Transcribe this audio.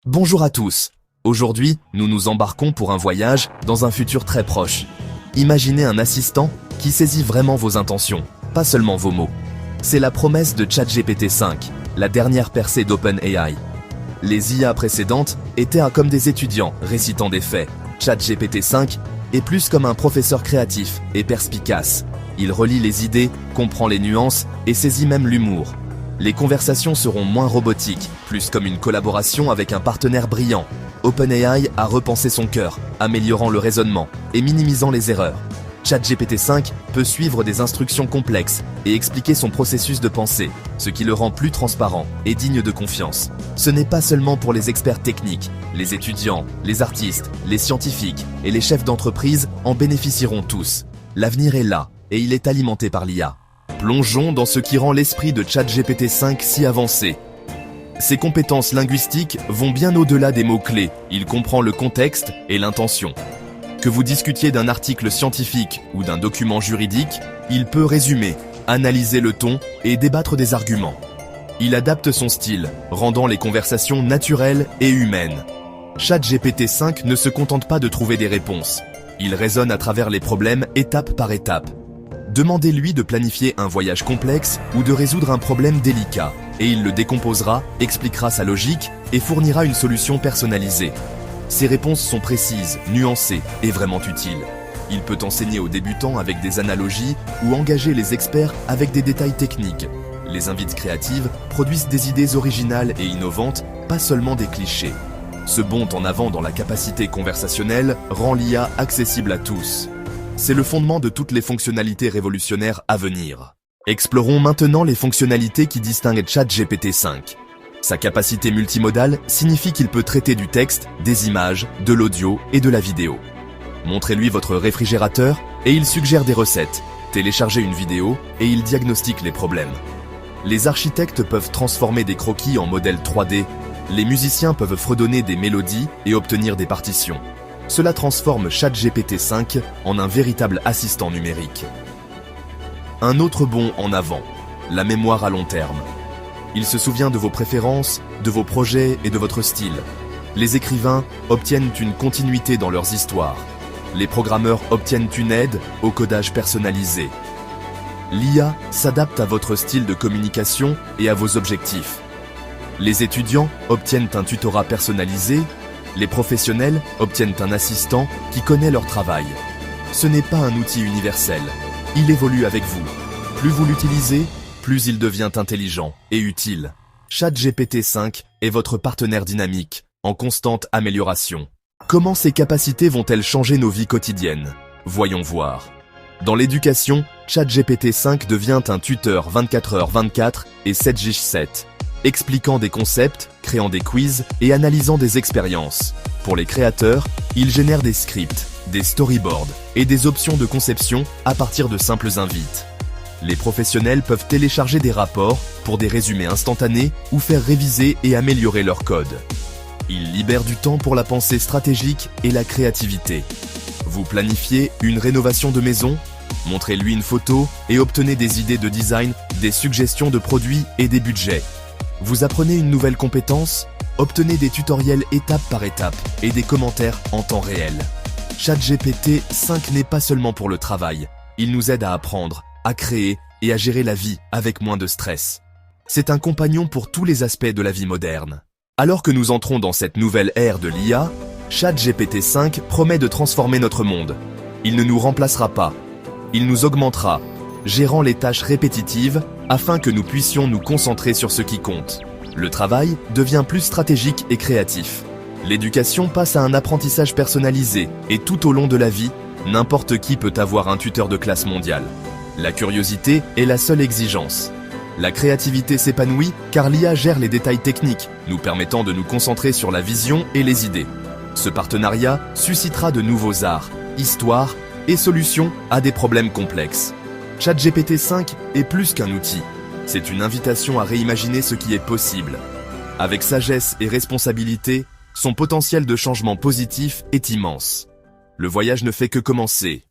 Bonjour à tous. Aujourd'hui, nous nous embarquons pour un voyage dans un futur très proche. Imaginez un assistant qui saisit vraiment vos intentions, pas seulement vos mots. C'est la promesse de ChatGPT 5, la dernière percée d'OpenAI. Les IA précédentes étaient comme des étudiants récitant des faits. ChatGPT 5 est plus comme un professeur créatif et perspicace. Il relie les idées, comprend les nuances et saisit même l'humour. Les conversations seront moins robotiques, plus comme une collaboration avec un partenaire brillant. OpenAI a repensé son cœur, améliorant le raisonnement et minimisant les erreurs. ChatGPT 5 peut suivre des instructions complexes et expliquer son processus de pensée, ce qui le rend plus transparent et digne de confiance. Ce n'est pas seulement pour les experts techniques, les étudiants, les artistes, les scientifiques et les chefs d'entreprise en bénéficieront tous. L'avenir est là et il est alimenté par l'IA. Plongeons dans ce qui rend l'esprit de ChatGPT 5 si avancé. Ses compétences linguistiques vont bien au-delà des mots-clés. Il comprend le contexte et l'intention. Que vous discutiez d'un article scientifique ou d'un document juridique, il peut résumer, analyser le ton et débattre des arguments. Il adapte son style, rendant les conversations naturelles et humaines. ChatGPT 5 ne se contente pas de trouver des réponses. Il raisonne à travers les problèmes étape par étape. Demandez-lui de planifier un voyage complexe ou de résoudre un problème délicat, et il le décomposera, expliquera sa logique et fournira une solution personnalisée. Ses réponses sont précises, nuancées et vraiment utiles. Il peut enseigner aux débutants avec des analogies ou engager les experts avec des détails techniques. Les invites créatives produisent des idées originales et innovantes, pas seulement des clichés. Ce bond en avant dans la capacité conversationnelle rend l'IA accessible à tous. C'est le fondement de toutes les fonctionnalités révolutionnaires à venir. Explorons maintenant les fonctionnalités qui distinguent ChatGPT 5. Sa capacité multimodale signifie qu'il peut traiter du texte, des images, de l'audio et de la vidéo. Montrez-lui votre réfrigérateur et il suggère des recettes. Téléchargez une vidéo et il diagnostique les problèmes. Les architectes peuvent transformer des croquis en modèles 3D. Les musiciens peuvent fredonner des mélodies et obtenir des partitions. Cela transforme ChatGPT 5 en un véritable assistant numérique. Un autre bond en avant, la mémoire à long terme. Il se souvient de vos préférences, de vos projets et de votre style. Les écrivains obtiennent une continuité dans leurs histoires. Les programmeurs obtiennent une aide au codage personnalisé. L'IA s'adapte à votre style de communication et à vos objectifs. Les étudiants obtiennent un tutorat personnalisé. Les professionnels obtiennent un assistant qui connaît leur travail. Ce n'est pas un outil universel. Il évolue avec vous. Plus vous l'utilisez, plus il devient intelligent et utile. ChatGPT 5 est votre partenaire dynamique, en constante amélioration. Comment ces capacités vont-elles changer nos vies quotidiennes? Voyons voir. Dans l'éducation, ChatGPT 5 devient un tuteur 24h24 et 7h7. Expliquant des concepts, créant des quiz et analysant des expériences. Pour les créateurs, il génère des scripts, des storyboards et des options de conception à partir de simples invites. Les professionnels peuvent télécharger des rapports pour des résumés instantanés ou faire réviser et améliorer leur code. Il libère du temps pour la pensée stratégique et la créativité. Vous planifiez une rénovation de maison? Montrez-lui une photo et obtenez des idées de design, des suggestions de produits et des budgets. Vous apprenez une nouvelle compétence? Obtenez des tutoriels étape par étape et des commentaires en temps réel. ChatGPT 5 n'est pas seulement pour le travail. Il nous aide à apprendre, à créer et à gérer la vie avec moins de stress. C'est un compagnon pour tous les aspects de la vie moderne. Alors que nous entrons dans cette nouvelle ère de l'IA, ChatGPT 5 promet de transformer notre monde. Il ne nous remplacera pas. Il nous augmentera, gérant les tâches répétitives afin que nous puissions nous concentrer sur ce qui compte. Le travail devient plus stratégique et créatif. L'éducation passe à un apprentissage personnalisé et tout au long de la vie, n'importe qui peut avoir un tuteur de classe mondiale. La curiosité est la seule exigence. La créativité s'épanouit car l'IA gère les détails techniques, nous permettant de nous concentrer sur la vision et les idées. Ce partenariat suscitera de nouveaux arts, histoires et solutions à des problèmes complexes. ChatGPT 5 est plus qu'un outil. C'est une invitation à réimaginer ce qui est possible. Avec sagesse et responsabilité, son potentiel de changement positif est immense. Le voyage ne fait que commencer.